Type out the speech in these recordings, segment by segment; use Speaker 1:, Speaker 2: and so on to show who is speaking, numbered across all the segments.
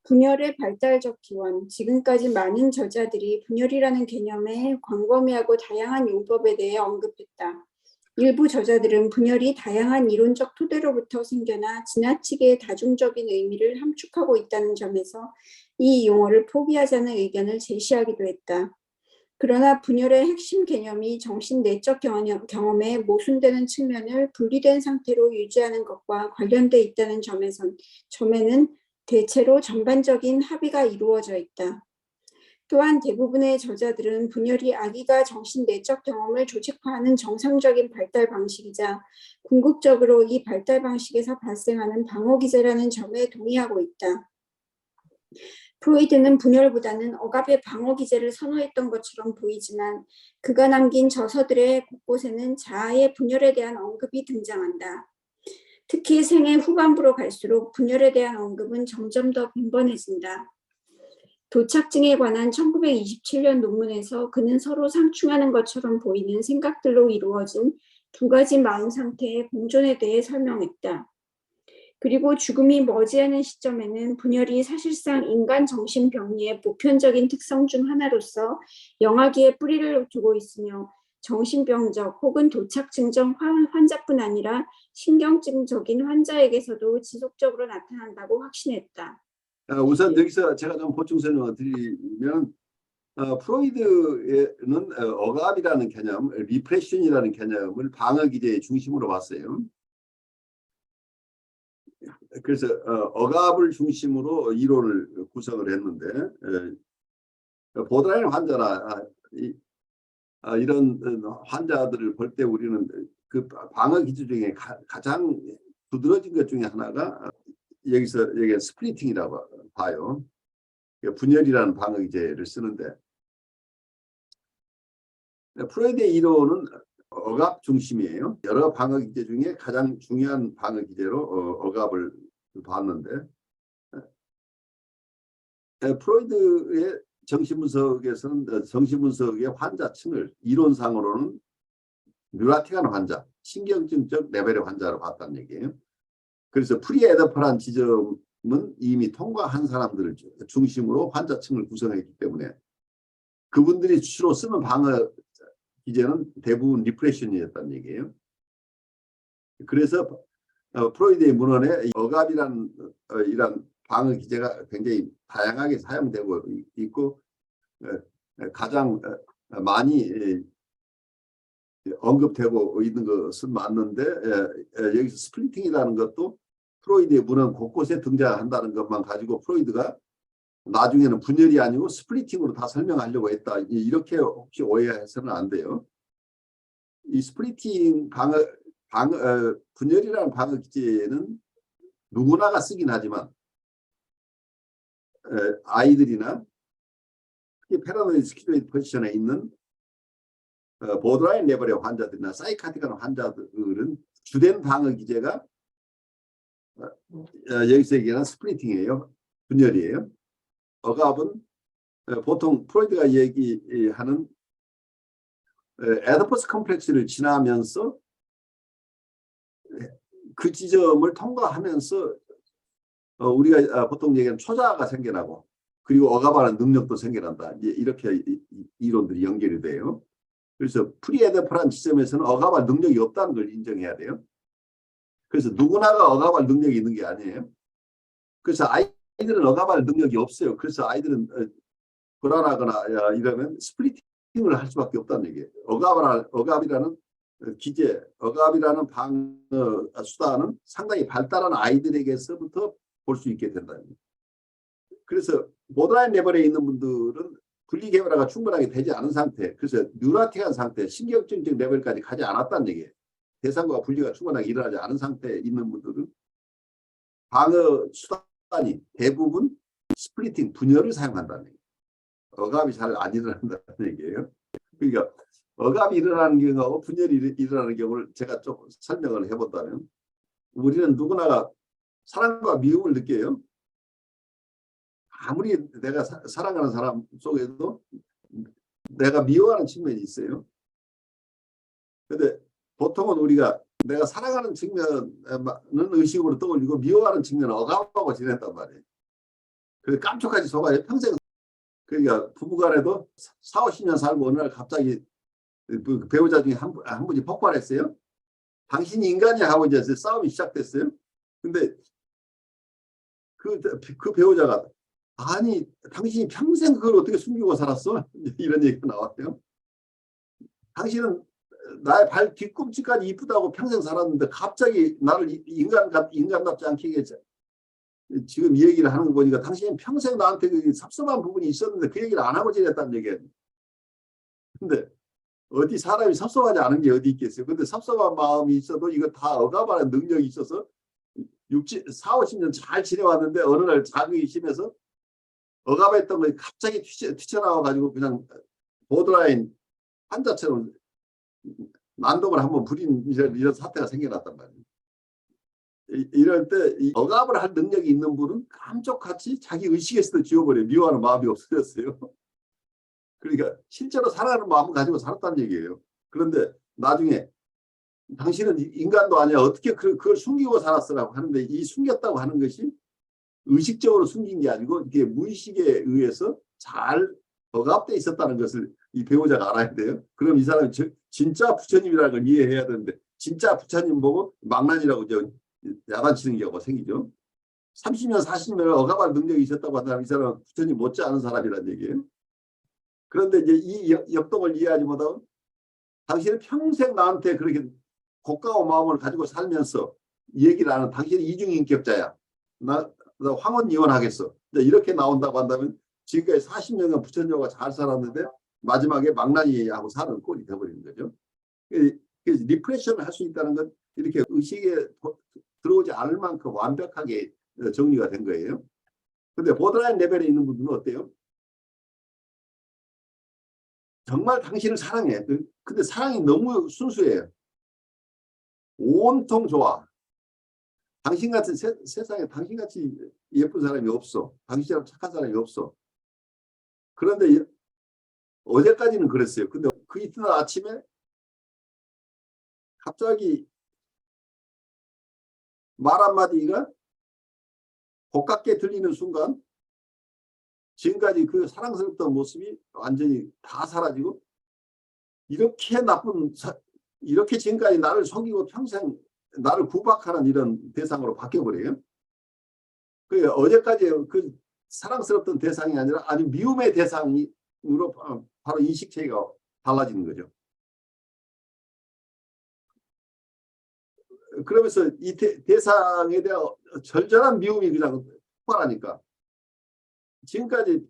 Speaker 1: 분열의 발달적 기원, 지금까지 많은 저자들이 분열이라는 개념의 광범위하고 다양한 용법에 대해 언급했다. 일부 저자들은 분열이 다양한 이론적 토대로부터 생겨나 지나치게 다중적인 의미를 함축하고 있다는 점에서 이 용어를 포기하자는 의견을 제시하기도 했다. 그러나 분열의 핵심 개념이 정신 내적 경험에 모순되는 측면을 분리된 상태로 유지하는 것과 관련돼 있다는 점에는 대체로 전반적인 합의가 이루어져 있다. 또한 대부분의 저자들은 분열이 아기가 정신 내적 경험을 조직화하는 정상적인 발달 방식이자 궁극적으로 이 발달 방식에서 발생하는 방어 기제라는 점에 동의하고 있다. 프로이드는 분열보다는 억압의 방어 기제를 선호했던 것처럼 보이지만 그가 남긴 저서들의 곳곳에는 자아의 분열에 대한 언급이 등장한다. 특히 생애 후반부로 갈수록 분열에 대한 언급은 점점 더 빈번해진다. 도착증에 관한 1927년 논문에서 그는 서로 상충하는 것처럼 보이는 생각들로 이루어진 두 가지 마음 상태의 공존에 대해 설명했다. 그리고 죽음이 머지않은 시점에는 분열이 사실상 인간 정신병리의 보편적인 특성 중 하나로서 영아기에 뿌리를 두고 있으며 정신병적 혹은 도착증적 환자뿐 아니라 신경증적인 환자에게서도 지속적으로 나타난다고 확신했다.
Speaker 2: 우선 여기서 제가 좀 보충 설명을 드리면 프로이드는 억압이라는 개념, 리프레션이라는 개념을 방어 기제의 중심으로 봤어요. 그래서 억압을 중심으로 이론을 구성을 했는데 보드라인 환자나 이런 환자들을 볼 때 우리는 그 방어 기제 중에 가장 두드러진 것 중에 하나가 여기 스플리팅이라고 봐요. 분열이라는 방어 기제를 쓰는데 프로이드의 이론은 억압 중심이에요. 여러 방어 기제 중에 가장 중요한 방어 기제로 억압을 봤는데 프로이드의 정신분석에서는 정신분석의 환자층을 이론상으로는 뉴라틱한 환자, 신경증적 레벨의 환자로 봤다는 얘기예요. 그래서 프리에더퍼란 지점은 이미 통과한 사람들을 중심으로 환자층을 구성했기 때문에 그분들이 주로 쓰는 방어 기제는 대부분 리프레션이었다는 얘기예요. 그래서 프로이드의 문헌에 억압이란 이런 방어 기제가 굉장히 다양하게 사용되고 있고 가장 많이 언급되고 있는 것은 맞는데 여기서 스플리팅이라는 것도 프로이드의 문헌 곳곳에 등장한다는 것만 가지고 프로이드가 나중에는 분열이 아니고 스플리팅으로 다 설명하려고 했다. 이렇게 혹시 오해해서는 안 돼요. 이 스플리팅 분열이라는 방어 기제는 누구나가 쓰긴 하지만 아이들이나 특히 패러노이드 스키조이드 포지션에 있는 보드라인 레벨의 환자들이나 사이카틱한 환자들은 주된 방어 기제가 여기서 얘기하는 스플리팅이에요. 분열이에요. 억압은 보통 프로이드가 얘기하는 에디퍼스 컴플렉스를 지나면서 그 지점을 통과하면서 우리가 보통 얘기하는 초자아가 생겨나고 그리고 억압하는 능력도 생겨난다. 이렇게 이론들이 연결이 돼요. 그래서 프리에더퍼란 지점에서는 억압할 능력이 없다는 걸 인정해야 돼요. 그래서 누구나가 억압할 능력이 있는 게 아니에요. 그래서 아이들은 억압할 능력이 없어요. 그래서 아이들은 불안하거나 이러면 스플리팅을 할 수밖에 없다는 얘기예요. 억압이라는 기제, 억압이라는 방어 수단은 상당히 발달한 아이들에게서부터 볼 수 있게 된다는 얘기예요. 그래서 보드라인 레벨에 있는 분들은 분리개발화가 충분하게 되지 않은 상태, 그래서 뉴라틱한 상태, 신경증적 레벨까지 가지 않았다는 얘기예요. 대상과 분리가 충분하게 일어나지 않은 상태에 있는 분들은 방어 수단이 대부분 스플리팅, 분열을 사용한다는 얘기예요. 억압이 잘 안 일어난다는 얘기예요. 그러니까 억압이 일어나는 경우하고 분열이 일어나는 경우를 제가 좀 설명을 해본다면 우리는 누구나 사랑과 미움을 느껴요. 아무리 내가 사랑하는 사람 속에도 내가 미워하는 측면이 있어요. 근데 보통은 우리가 내가 사랑하는 측면은 의식으로 떠올리고 미워하는 측면은 억압하고 지낸단 말이에요. 그래서 깜짝까지 속아요. 평생. 그러니까 부부간에도 4, 50년 살고 어느 날 갑자기 그 배우자 중에 한 분이 폭발했어요. 당신이 인간이야 하고 이제 싸움이 시작됐어요. 근데 그 배우자가 아니 당신이 평생 그걸 어떻게 숨기고 살았어? 이런 얘기가 나왔대요. 당신은 나의 발 뒤꿈치까지 이쁘다고 평생 살았는데 갑자기 나를 인간답지 않게 얘기했죠. 지금 이 얘기를 하는 거 보니까 당신은 평생 나한테 그 섭섭한 부분이 있었는데 그 얘기를 안 하고 지냈다는 얘기예요. 근데 어디 사람이 섭섭하지 않은 게 어디 있겠어요. 근데 섭섭한 마음이 있어도 이거 다 억압하는 능력이 있어서 4, 50년 잘 지내왔는데 어느 날 자극이 심해서 억압했던 거 갑자기 튀쳐나와가지고 그냥 보드라인 환자처럼 난동을 한번 부린 이런 사태가 생겨났단 말이에요. 이럴 때 억압을 할 능력이 있는 분은 감쪽같이 자기 의식에서도 지워버려요. 미워하는 마음이 없어졌어요. 그러니까 실제로 사랑하는 마음을 가지고 살았다는 얘기예요. 그런데 나중에 당신은 인간도 아니야. 어떻게 그걸 숨기고 살았으라고 하는데 이 숨겼다고 하는 것이 의식적으로 숨긴 게 아니고 이게 무의식에 의해서 잘 억압돼 있었다는 것을 이 배우자가 알아야 돼요. 그럼 이 사람이 진짜 부처님이라는 걸 이해해야 되는데 진짜 부처님 보고 망난이라고 야단치는 경우가 생기죠. 30년, 40년을 억압할 능력이 있었다고 한다면 이 사람은 부처님 못지않은 사람이라는 얘기예요. 그런데 이제 이 역동을 이해하지 못하고 당신은 평생 나한테 그렇게 고가운 마음을 가지고 살면서 얘기를 하는 당신이 이중인격자야. 나 황혼 이혼하겠어. 이렇게 나온다고 한다면 지금까지 40년간 부처님과 잘 살았는데 마지막에 망나니 하고 사는 꼴이 되어버리는 거죠. 그래서 리프레션을 할 수 있다는 건 이렇게 의식에 들어오지 않을 만큼 완벽하게 정리가 된 거예요. 근데 보드라인 레벨에 있는 분들은 어때요? 정말 당신을 사랑해. 근데 사랑이 너무 순수해요. 온통 좋아. 당신 같은 세상에 당신같이 예쁜 사람이 없어. 당신처럼 착한 사람이 없어. 그런데 어제까지는 그랬어요. 근데 그 이튿날 아침에 갑자기 말 한마디가 고깝게 들리는 순간 지금까지 그 사랑스럽던 모습이 완전히 다 사라지고 이렇게 이렇게 지금까지 나를 속이고 평생 나를 구박하는 이런 대상으로 바뀌어버려요. 그 어제까지 그 사랑스럽던 대상이 아니라 아주 미움의 대상으로 바로 인식체계가 달라지는 거죠. 그러면서 이 대상에 대한 절절한 미움이 그냥 폭발하니까 지금까지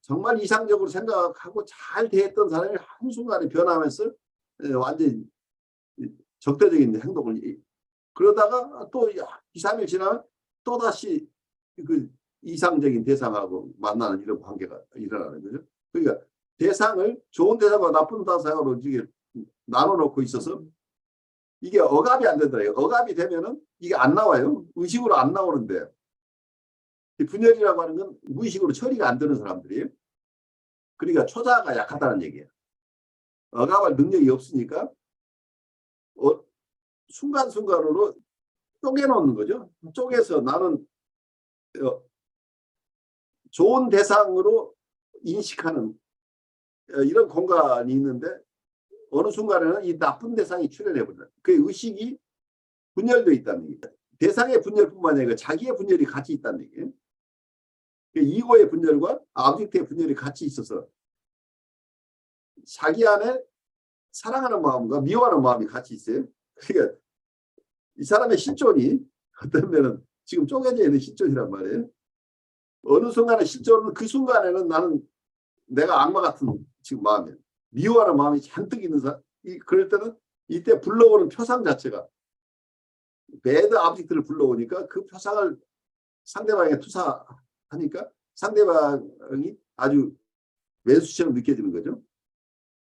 Speaker 2: 정말 이상적으로 생각하고 잘 대했던 사람이 한순간에 변하면서 완전히 적대적인 행동을 그러다가 또 2, 3일 지나면 또다시 그 이상적인 대상하고 만나는 이런 관계가 일어나는 거죠. 그러니까 대상을 좋은 대상과 나쁜 대상으로 이게 나눠놓고 있어서 이게 억압이 안 되더라고요. 억압이 되면은 이게 안 나와요. 의식으로 안 나오는데 이 분열이라고 하는 건 무의식으로 처리가 안 되는 사람들이에요. 그러니까 초자가 약하다는 얘기예요. 억압할 능력이 없으니까 순간순간으로 쪼개놓는 거죠. 쪼개서 나는 좋은 대상으로 인식하는 이런 공간이 있는데 어느 순간에는 이 나쁜 대상이 출현해버려요. 그 의식이 분열되어 있다는 얘기예요. 대상의 분열뿐만 아니라 자기의 분열이 같이 있다는 얘기예요. 이고의 분열과 아브젝트의 분열이 같이 있어서 자기 안에 사랑하는 마음과 미워하는 마음이 같이 있어요. 그러니까 이 사람의 실존이 어떤 면은 지금 쪼개져 있는 실존이란 말이에요. 어느 순간에 실존은 그 순간에는 나는 내가 악마 같은 지금 마음이에요. 미워하는 마음이 잔뜩 있는 사람. 그럴 때는 이때 불러오는 표상 자체가 배드 아브젝트를 불러오니까 그 표상을 상대방에게 투사하니까 상대방이 아주 왼수처럼 느껴지는 거죠.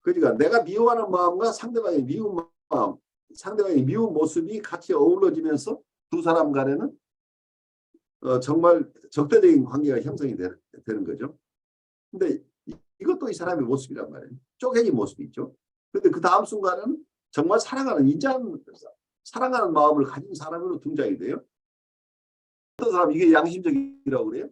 Speaker 2: 그러니까 내가 미워하는 마음과 상대방의 미운 마음, 상대방의 미운 모습이 같이 어우러지면서 두 사람 간에는 정말 적대적인 관계가 형성이 되는 거죠. 근데 이것도 이 사람의 모습이란 말이에요. 쪼개진 모습이 있죠. 근데 그 다음 순간은 정말 사랑하는 마음을 가진 사람으로 등장이 돼요. 어떤 사람 이게 양심적이라고 그래요?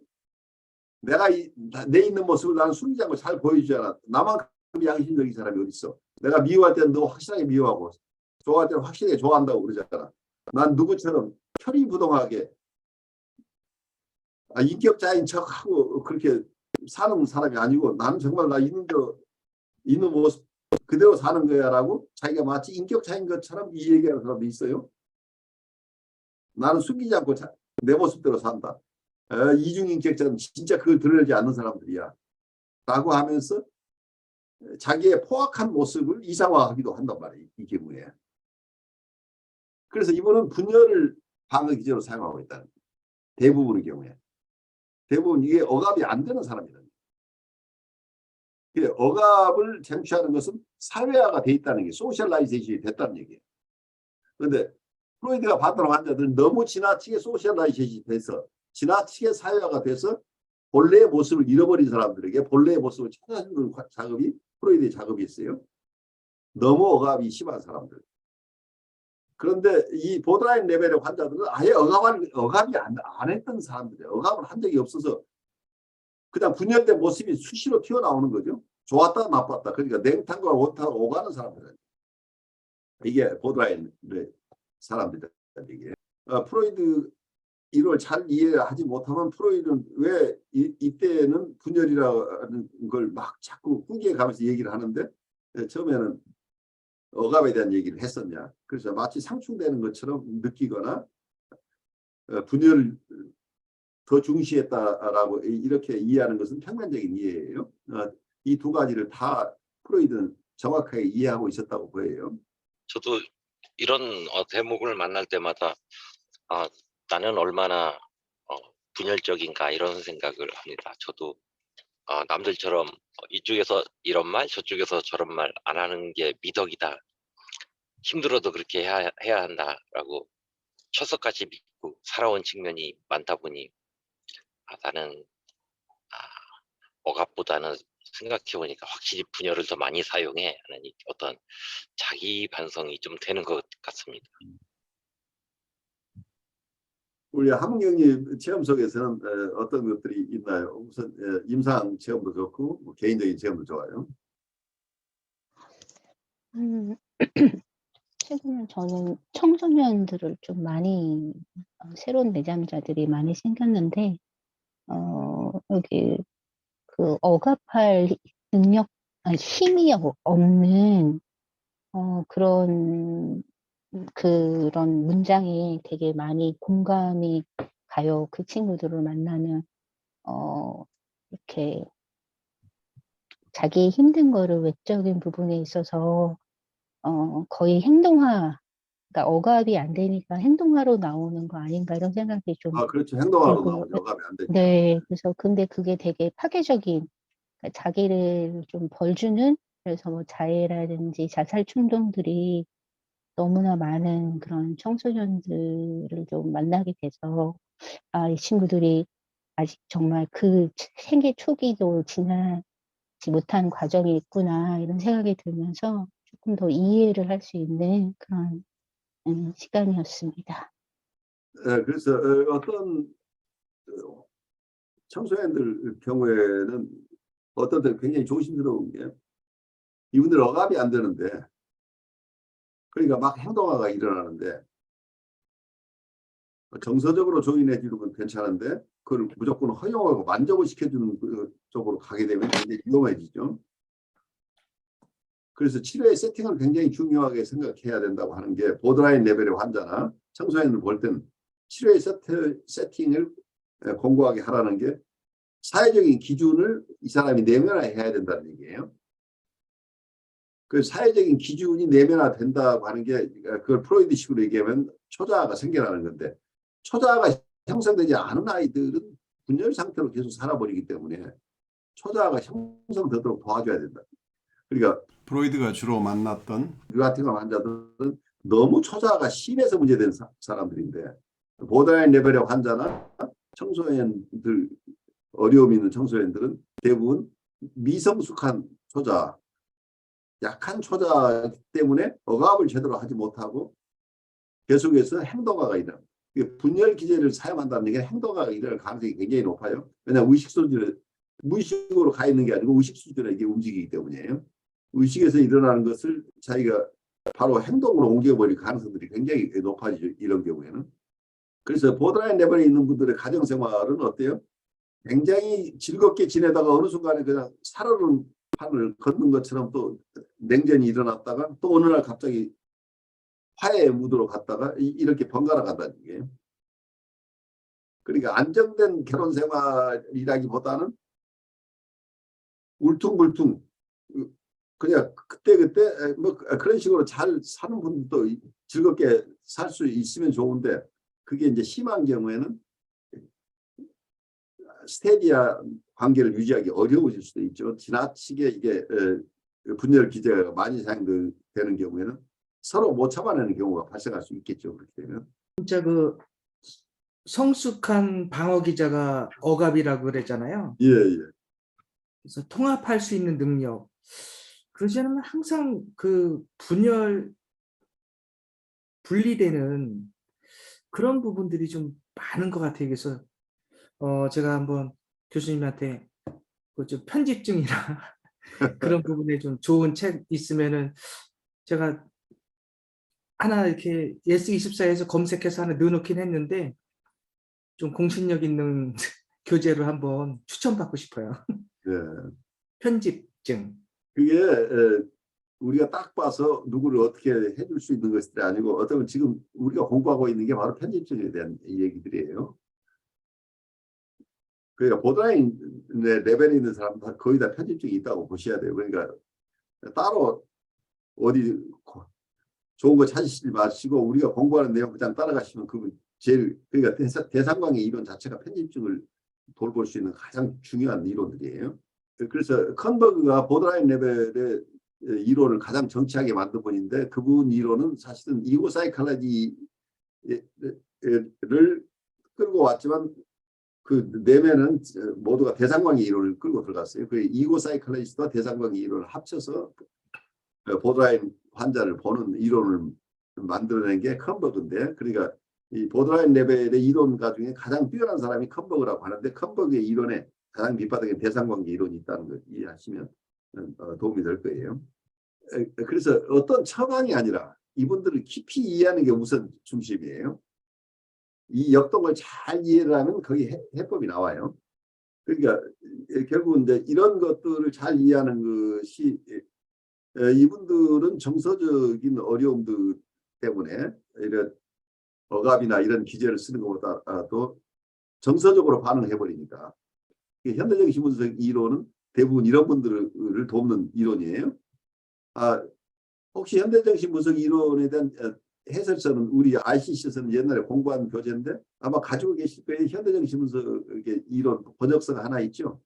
Speaker 2: 내 있는 모습을 나는 숨기지 않고 잘 보여주잖아. 나만큼 양심적인 사람이 어디 있어? 내가 미워할 때는 너 확실하게 미워하고 좋아할 때는 확실하게 좋아한다고 그러잖아. 난 누구처럼 표리부동하게 인격자인 척하고 그렇게 사는 사람이 아니고 나는 정말 나 있는 모습 그대로 사는 거야라고 자기가 마치 인격자인 것처럼 이 얘기하는 사람도 있어요. 나는 숨기지 않고 내 모습대로 산다. 이중인격자는 진짜 그걸 드러내지 않는 사람들이야. 라고 하면서 자기의 포악한 모습을 이상화하기도 한단 말이에요. 이 경우에. 그래서 이분은 분열을 방어 기제로 사용하고 있다는 거예요. 대부분의 경우에. 대부분 이게 억압이 안 되는 사람이라는 거예요. 억압을 쟁취하는 것은 사회화가 돼 있다는 게 소셜라이제이션이 됐다는 얘기예요. 그런데 프로이드가 봤던 환자들은 너무 지나치게 소셜라이제이션이 돼서 지나치게 사회화가 돼서 본래의 모습을 잃어버린 사람들에게 본래의 모습을 찾아주는 작업이 프로이드의 작업이었어요. 너무 억압이 심한 사람들. 그런데 이 보드라인 레벨의 환자들은 아예 억압이 안 했던 사람들이에요. 억압을 한 적이 없어서 그냥 분열된 모습이 수시로 튀어나오는 거죠. 좋았다 나빴다. 그러니까 냉탕과 온탕을 오가는 사람들이에요. 이게 보드라인 사람들이다. 이게 프로이드 이걸 잘 이해하지 못하면 프로이드는 왜 이때는 분열이라는 걸 막 자꾸 후기해가면서 얘기를 하는데 처음에는 억압에 대한 얘기를 했었냐. 그래서 마치 상충되는 것처럼 느끼거나 분열을 더 중시했다라고 이렇게 이해하는 것은 평면적인 이해예요. 이 두 가지를 다 프로이드는 정확하게 이해하고 있었다고 보여요.
Speaker 3: 저도 이런 대목을 만날 때마다 나는 얼마나 분열적인가 이런 생각을 합니다. 저도 남들처럼 이쪽에서 이런 말 저쪽에서 저런 말 안 하는 게 미덕이다. 힘들어도 그렇게 해야 한다라고 철석같이 믿고 살아온 측면이 많다 보니 나는 억압보다는 생각해보니까 확실히 분열을 더 많이 사용해 하는 어떤 자기 반성이 좀 되는 것 같습니다.
Speaker 2: 우리 함경님 체험 속에서는 어떤 것들이 있나요? 우선 임상 체험도 좋고 뭐 개인적인 체험도 좋아요.
Speaker 4: 최근에 저는 청소년들을 좀 많이 새로운 내담자들이 많이 생겼는데 여기 그 억압할 능력 힘이 없는 그런 문장이 되게 많이 공감이 가요. 그 친구들을 만나면 이렇게 자기 힘든 거를 외적인 부분에 있어서 거의 행동화, 그러니까 억압이 안 되니까 행동화로 나오는 거 아닌가 이런 생각이 좀
Speaker 2: 그렇죠. 행동하고
Speaker 4: 들고,
Speaker 2: 나오면 억압이 안 되죠.
Speaker 4: 네, 그래서 근데 그게 되게 파괴적인, 그러니까 자기를 좀 벌주는, 그래서 뭐 자해라든지 자살 충동들이 너무나 많은 그런 청소년들을 좀 만나게 돼서 이 친구들이 아직 정말 그 생애 초기도 지나지 못한 과정이 있구나 이런 생각이 들면서 조금 더 이해를 할 수 있는 그런 시간이었습니다.
Speaker 2: 그래서 어떤 청소년들 경우에는 어떤 때 굉장히 조심스러운 게 이분들 억압이 안 되는데 그러니까 막 행동화가 일어나는데 정서적으로 조인해 주는 건 괜찮은데 그걸 무조건 허용하고 만족을 시켜주는 쪽으로 가게 되면 굉장히 위험해지죠. 그래서 치료의 세팅을 굉장히 중요하게 생각해야 된다고 하는 게 보드라인 레벨의 환자나 청소년을 볼 때는 치료의 세팅을 공고하게 하라는 게 사회적인 기준을 이 사람이 내면화해야 된다는 얘기예요. 그 사회적인 기준이 내면화된다고 하는 게 그걸 프로이드식으로 얘기하면 초자아가 생겨나는 건데 초자아가 형성되지 않은 아이들은 분열 상태로 계속 살아버리기 때문에 초자아가 형성되도록 도와줘야 된다. 그러니까
Speaker 5: 프로이드가 주로 만났던
Speaker 2: 뉴아티가 환자들은 너무 초자아가 심해서 문제된 사람들인데 보드라인 레벨의 환자나 청소년들 어려움 있는 청소년들은 대부분 미성숙한 초자아, 약한 초자아 때문에 억압을 제대로 하지 못하고 계속해서 행동화가 일어납니다. 분열 기제를 사용한다는 얘기는 행동학이 일어날 가능성이 굉장히 높아요. 왜냐하면 의식 수준에 무의식으로 가 있는 게 아니고 의식 수준에 이게 움직이기 때문이에요. 의식에서 일어나는 것을 자기가 바로 행동으로 옮겨버릴 가능성들이 굉장히 높아지죠. 이런 경우에는. 그래서 보드라인 레벨에 있는 분들의 가정생활은 어때요? 굉장히 즐겁게 지내다가 어느 순간에 그냥 살얼음 판을 걷는 것처럼 또 냉전이 일어났다가 또 어느 날 갑자기 화해의 무드로 갔다가 이렇게 번갈아 간다는 얘기예요. 그러니까 안정된 결혼 생활이라기보다는 울퉁불퉁 그냥 그때그때 뭐 그런 식으로 잘 사는 분들도 즐겁게 살 수 있으면 좋은데 그게 이제 심한 경우에는 스테디아 관계를 유지하기 어려워질 수도 있죠. 지나치게 이게 분열 기제가 많이 사용되는 경우에는 서로 못 참아내는 경우가 발생할 수 있겠죠. 그렇게 되면.
Speaker 6: 진짜 그 성숙한 방어 기자가 억압이라고 그랬잖아요.
Speaker 2: 예, 예.
Speaker 6: 그래서 통합할 수 있는 능력. 그러지 않으면 항상 그 분리되는 그런 부분들이 좀 많은 것 같아요. 그래서 제가 한번 교수님한테 그 좀 편집증이나 그런 부분에 좀 좋은 책 있으면은 제가 하나 이렇게 예스24에서 검색해서 하나 넣어놓긴 했는데 좀 공신력 있는 교재로 한번 추천받고 싶어요.
Speaker 2: 예.
Speaker 6: 편집증.
Speaker 2: 그게 우리가 딱 봐서 누구를 어떻게 해줄 수 있는 것들이 아니고 어쩌면 지금 우리가 공부하고 있는 게 바로 편집증에 대한 얘기들이에요. 그러니까 보드라인 레벨에 있는 사람들 거의 다 편집증이 있다고 보셔야 돼요. 그러니까 따로 어디 좋은 거 찾으시지 마시고 우리가 공부하는 내용 그냥 따라가시면 그건 제일 그러니까 대상광의 이론 자체가 편집증을 돌볼 수 있는 가장 중요한 이론들이에요. 그래서 컨버그가 보드라인 레벨의 이론을 가장 정치하게 만든 분인데 그분 이론은 사실은 이고 사이콜로지를 끌고 왔지만 그 내면은 모두가 대상광의 이론을 끌고 들어갔어요. 그 이고 사이콜로지와 대상광의 이론을 합쳐서 보드라인 환자를 보는 이론을 만들어낸 게 컨버그인데 그러니까 이 보드라인 레벨의 이론가 중에 가장 뛰어난 사람이 컨버그라고 하는데 컨버그의 이론에 가장 밑바닥에 대상관계 이론이 있다는 걸 이해하시면 도움이 될 거예요. 그래서 어떤 처방이 아니라 이분들을 깊이 이해하는 게 우선 중심이에요. 이 역동을 잘 이해를 하면 거기 해법이 나와요. 그러니까 결국은 이제 이런 것들을 잘 이해하는 것이 이분들은 정서적인 어려움들 때문에 이런 억압이나 이런 기제를 쓰는 것보다도 정서적으로 반응해버리니까 현대적인 신분석 이론은 대부분 이런 분들을 돕는 이론이에요. 혹시 현대적인 분석 이론에 대한 해설서는 우리 ICC에서는 옛날에 공부한 교재인데 아마 가지고 계실 거예요. 현대적인 분석의 이론 번역서가 하나 있죠.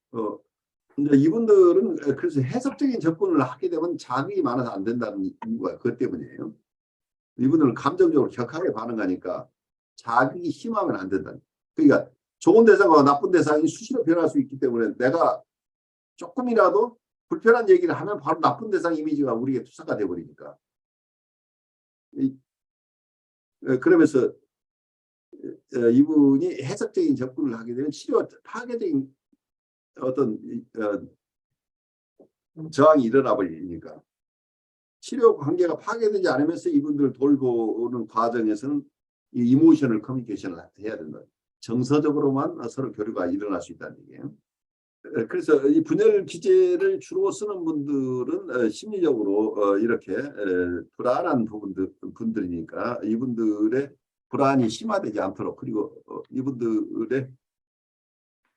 Speaker 2: 근데 이분들은 그래서 해석적인 접근을 하게 되면 자극이 많아서 안 된다는 이유가 그것 때문이에요. 이분들은 감정적으로 격하게 반응하니까 자극이 심하면 안 된다. 그러니까 좋은 대상과 나쁜 대상이 수시로 변할 수 있기 때문에 내가 조금이라도 불편한 얘기를 하면 바로 나쁜 대상 이미지가 우리에게 투사가 돼버리니까. 그러면서 이분이 해석적인 접근을 하게 되면 치료 파괴적인 어떤 저항이 일어나 버리니까 치료 관계가 파괴되지 않으면서 이분들을 돌보는 과정에서는 이 이모셔널 커뮤니케이션을 해야 된다. 정서적으로만 서로 교류가 일어날 수 있다는 얘기예요. 그래서 이 분열 기제를 주로 쓰는 분들은 심리적으로 이렇게 불안한 분들이니까 이분들의 불안이 심화되지 않도록 그리고 이분들의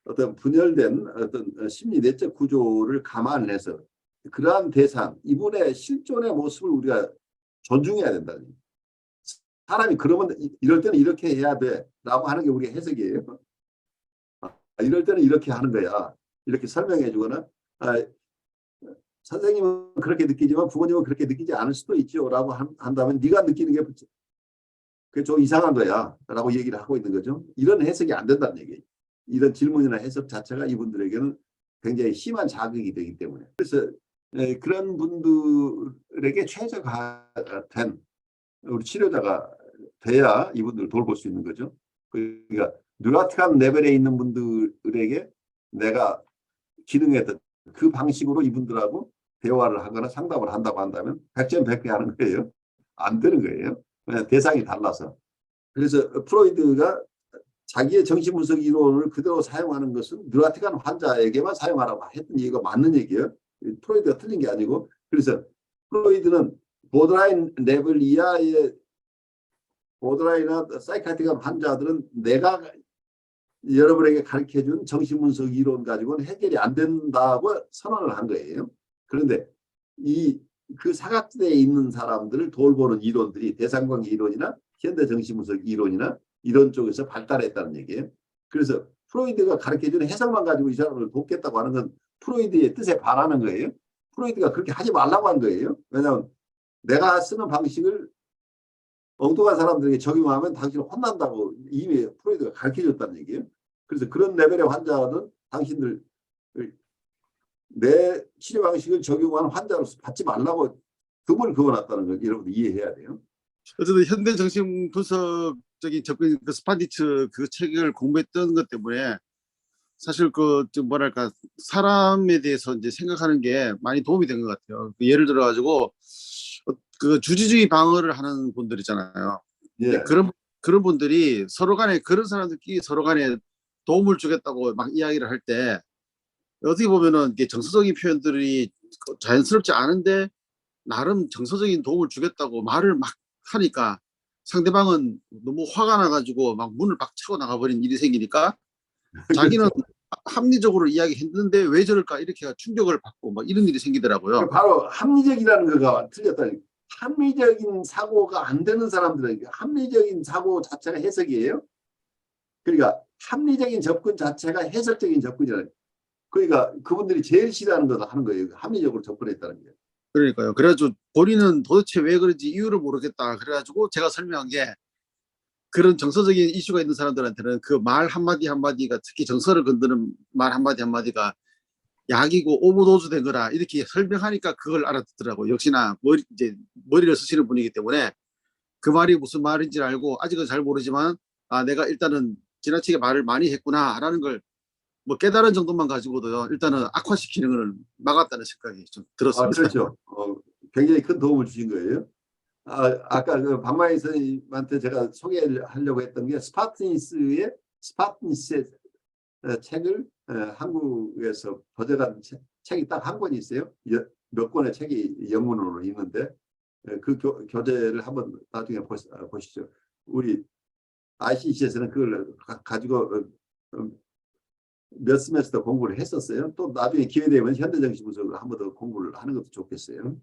Speaker 2: 어떤 분열된 어떤 심리 내적 구조를 감안을 해서 그러한 대상, 이분의 실존의 모습을 우리가 존중해야 된다는 얘기예요. 사람이 그러면 이럴 때는 이렇게 해야 돼라고 하는 게 우리의 해석이에요. 이럴 때는 이렇게 하는 거야. 이렇게 설명해 주거나 선생님은 그렇게 느끼지만 부모님은 그렇게 느끼지 않을 수도 있죠 라고 한다면 네가 느끼는 게 그게 좀 이상한 거야 라고 얘기를 하고 있는 거죠. 이런 해석이 안 된다는 얘기예요. 이런 질문이나 해석 자체가 이분들에게는 굉장히 심한 자극이 되기 때문에 그래서 그런 분들에게 최적화된 우리 치료자가 돼야 이분들 돌볼 수 있는 거죠. 그러니까 뉴라틱한 레벨에 있는 분들에게 내가 기능했던 그 방식으로 이분들하고 대화를 하거나 상담을 한다고 한다면 100점 100개 하는 거예요. 안 되는 거예요. 그냥 대상이 달라서. 그래서 프로이드가 자기의 정신분석 이론을 그대로 사용하는 것은 뉴라틱한 환자에게만 사용하라고 했던 얘기가 맞는 얘기예요. 프로이드가 틀린 게 아니고. 그래서 프로이드는 보드라인 레벨 이하의 보드라인이나 사이카틱한 환자들은 내가 여러분에게 가르쳐준 정신분석 이론 가지고는 해결이 안 된다고 선언을 한 거예요. 그런데 그 사각지대에 있는 사람들을 돌보는 이론들이 대상관계 이론이나 현대 정신분석 이론이나 이런 쪽에서 발달했다는 얘기예요. 그래서 프로이드가 가르쳐준 해석만 가지고 이 사람을 돕겠다고 하는 건 프로이드의 뜻에 반하는 거예요. 프로이드가 그렇게 하지 말라고 한 거예요. 왜냐하면 내가 쓰는 방식을 엉뚱한 사람들에게 적용하면 당신은 혼난다고 이미 프로이드가 가르쳐줬다는 얘기예요. 그래서 그런 레벨의 환자는 당신들 내 치료 방식을 적용한 환자로서 받지 말라고 금을 그어놨다는 걸 여러분들 이해해야 돼요.
Speaker 5: 어쨌든 현대 정신 분석적인 접근 그 스파디츠 그 책을 공부했던 것 때문에 사실 좀 뭐랄까 사람에 대해서 이제 생각하는 게 많이 도움이 된 것 같아요. 예를 들어 가지고 그 주지주의 방어를 하는 분들 있잖아요.
Speaker 2: 예.
Speaker 5: 그런 분들이 서로 간에 그런 사람들끼리 서로 간에 도움을 주겠다고 막 이야기를 할 때 어떻게 보면은 이게 정서적인 표현들이 자연스럽지 않은데 나름 정서적인 도움을 주겠다고 말을 막 하니까 상대방은 너무 화가 나가지고 막 문을 막 치고 나가버린 일이 생기니까 자기는 합리적으로 이야기했는데 왜 저럴까 이렇게 충격을 받고 막 이런 일이 생기더라고요.
Speaker 2: 바로 합리적이라는 거가 틀렸다니. 합리적인 사고가 안 되는 사람들은 합리적인 사고 자체가 해석이에요. 그러니까 합리적인 접근 자체가 해석적인 접근이라는. 그러니까 그분들이 제일 싫어하는 거다 하는 거예요. 합리적으로 접근했다는 게.
Speaker 5: 그러니까요. 그래가지고 본인은 도대체 왜 그런지 이유를 모르겠다. 그래가지고 제가 설명한 게 그런 정서적인 이슈가 있는 사람들한테는 그 말 한마디 한마디가 특히 정서를 건드는 말 한마디 한마디가 약이고 오버도즈 된 거라 이렇게 설명하니까 그걸 알아듣더라고. 역시나 머리를 쓰시는 분이기 때문에 그 말이 무슨 말인지 알고 아직은 잘 모르지만 내가 일단은 지나치게 말을 많이 했구나라는 걸 뭐 깨달은 정도만 가지고도요. 일단은 악화시키는 걸 막았다는 생각이 좀 들었습니다.
Speaker 2: 그렇죠. 굉장히 큰 도움을 주신 거예요. 아까 그 박마희 선생님한테 제가 소개를 하려고 했던 게 스파트니스의 책을 한국에서 번역한 책이 딱 한 권이 있어요. 몇 권의 책이 영문으로 있는데 그 교재를 한번 나중에 보시죠. 우리 ICC에서는 그걸 가지고 몇 세메스터 공부를 했었어요. 또 나중에 기회 되면 현대정신분석을 한 번 더 공부를 하는 것도 좋겠어요.